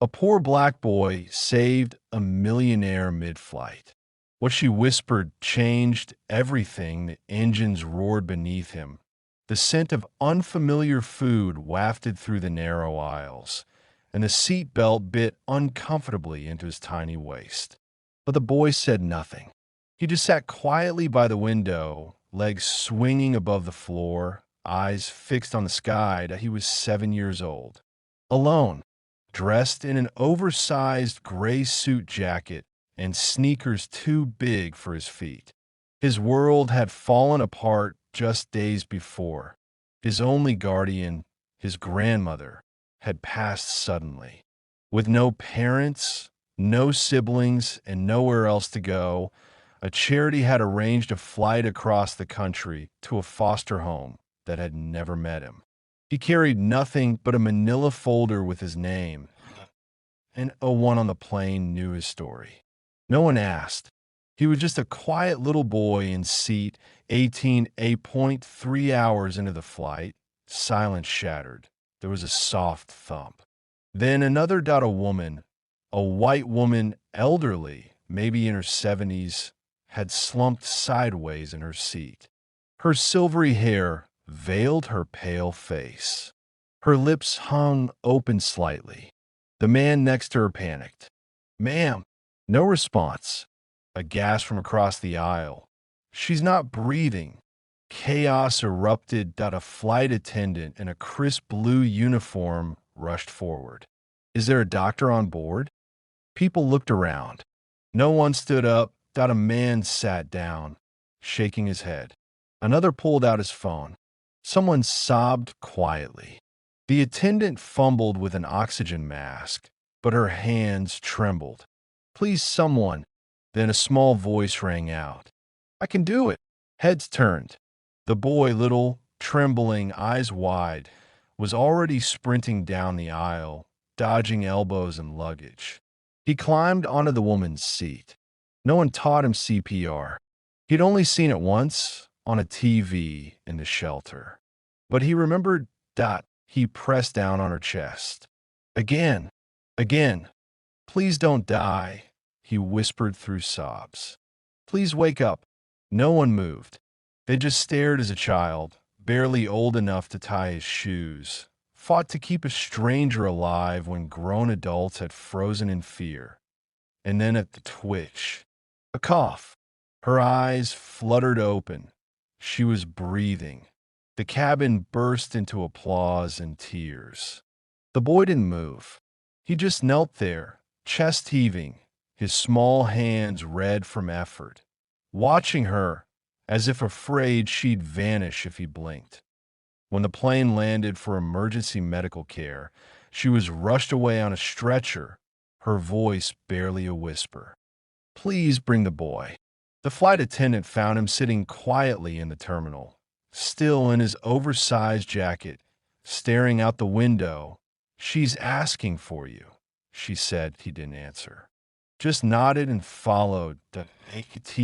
A poor black boy saved a millionaire mid-flight. What she whispered changed everything. The engines roared beneath him. The scent of unfamiliar food wafted through the narrow aisles, and the seat belt bit uncomfortably into his tiny waist. But the boy said nothing. He just sat quietly by the window, legs swinging above the floor, eyes fixed on the sky. He was 7 years old. Alone, dressed in an oversized gray suit jacket and sneakers too big for his feet. His world had fallen apart just days before. His only guardian, his grandmother, had passed suddenly. With no parents, no siblings, and nowhere else to go, a charity had arranged a flight across the country to a foster home that had never met him. He carried nothing but a manila folder with his name, and no one on the plane knew his story. No one asked. He was just a quiet little boy in seat 18, 8.3 hours into the flight. Silence shattered. There was a soft thump. Then another dot, a woman, a white woman, elderly, maybe in her 70s, had slumped sideways in her seat. Her silvery hair veiled her pale face. Her lips hung open slightly. The man next to her panicked. "Ma'am." No response. A gasp from across the aisle. "She's not breathing." Chaos erupted. A flight attendant in a crisp blue uniform rushed forward. "Is there a doctor on board?" People looked around. No one stood up. A man sat down, shaking his head. Another pulled out his phone. Someone sobbed quietly. The attendant fumbled with an oxygen mask, but her hands trembled. "Please, someone." Then a small voice rang out. "I can do it." Heads turned. The boy, little, trembling, eyes wide, was already sprinting down the aisle, dodging elbows and luggage. He climbed onto the woman's seat. No one taught him CPR. He'd only seen it once on a TV in the shelter. But he remembered. He pressed down on her chest. "Again, again. Please don't die," he whispered through sobs. "Please wake up." No one moved. They just stared as a child, barely old enough to tie his shoes, fought to keep a stranger alive when grown adults had frozen in fear. And then at the twitch, a cough. Her eyes fluttered open. She was breathing. The cabin burst into applause and tears. The boy didn't move. He just knelt there, chest heaving, his small hands red from effort, watching her as if afraid she'd vanish if he blinked. When the plane landed for emergency medical care, she was rushed away on a stretcher, her voice barely a whisper. "Please bring the boy." The flight attendant found him sitting quietly in the terminal, still in his oversized jacket, staring out the window. "She's asking for you," she said. He didn't answer. Just nodded and followed to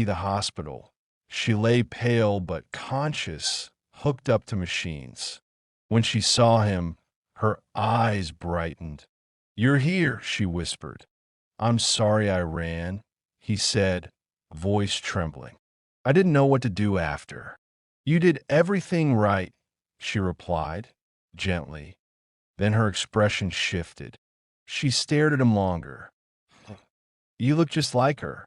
the hospital. She lay pale but conscious, hooked up to machines. When she saw him, her eyes brightened. "You're here," she whispered. "I'm sorry I ran," he said, voice trembling. "I didn't know what to do after." "You did everything right," she replied, gently. Then her expression shifted. She stared at him longer. "You look just like her."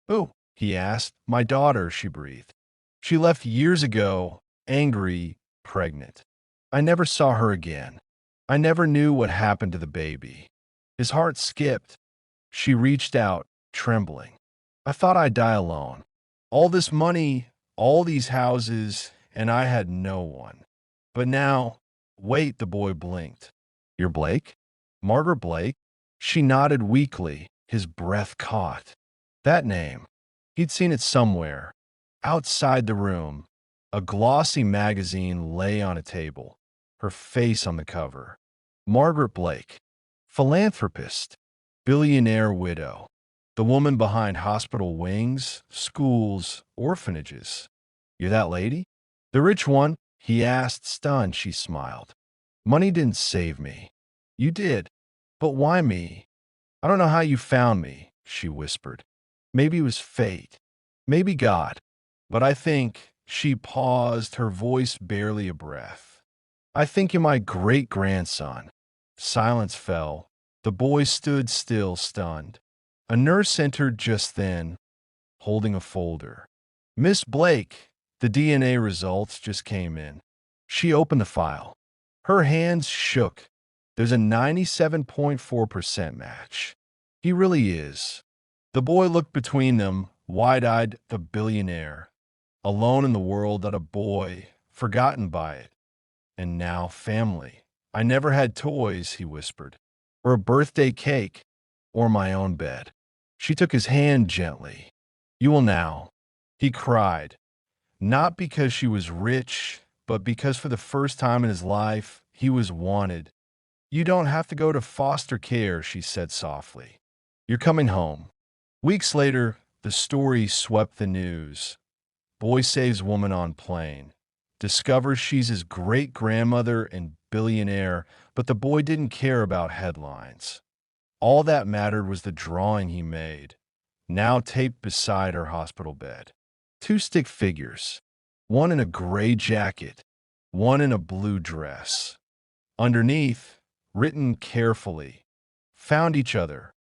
"Who?" he asked. "My daughter," she breathed. "She left years ago, angry, pregnant. I never saw her again. I never knew what happened to the baby." His heart skipped. She reached out, trembling. "I thought I'd die alone. All this money, all these houses, and I had no one. But now—" "Wait," the boy blinked. "You're Blake? Margaret Blake?" She nodded weakly, his breath caught. That name. He'd seen it somewhere. Outside the room, a glossy magazine lay on a table, her face on the cover. Margaret Blake. Philanthropist. Billionaire widow. The woman behind hospital wings, schools, orphanages. "You're that lady?" "The rich one?" he asked, stunned. She smiled. "Money didn't save me." "You did. But why me?" I don't know how you found me, she whispered. Maybe it was fate. Maybe God. But I think she paused, her voice barely a breath. I think you're my great-grandson. Silence fell. The boy stood still, stunned. A nurse entered just then, holding a folder. Miss Blake, the DNA results just came in. She opened the file. Her hands shook. There's a 97.4% match. He really is. The boy looked between them, wide-eyed, the billionaire, alone in the world, not a boy, forgotten by it. And now family. I never had toys, he whispered, or a birthday cake, or my own bed. She took his hand gently. You will now, he cried, not because she was rich, but because for the first time in his life, he was wanted. You don't have to go to foster care, she said softly. You're coming home. Weeks later, the story swept the news. Boy saves woman on plane. Discovers she's his great-grandmother and billionaire, but the boy didn't care about headlines. All that mattered was the drawing he made, now taped beside her hospital bed. Two stick figures, one in a gray jacket, one in a blue dress. Underneath, written carefully, found each other,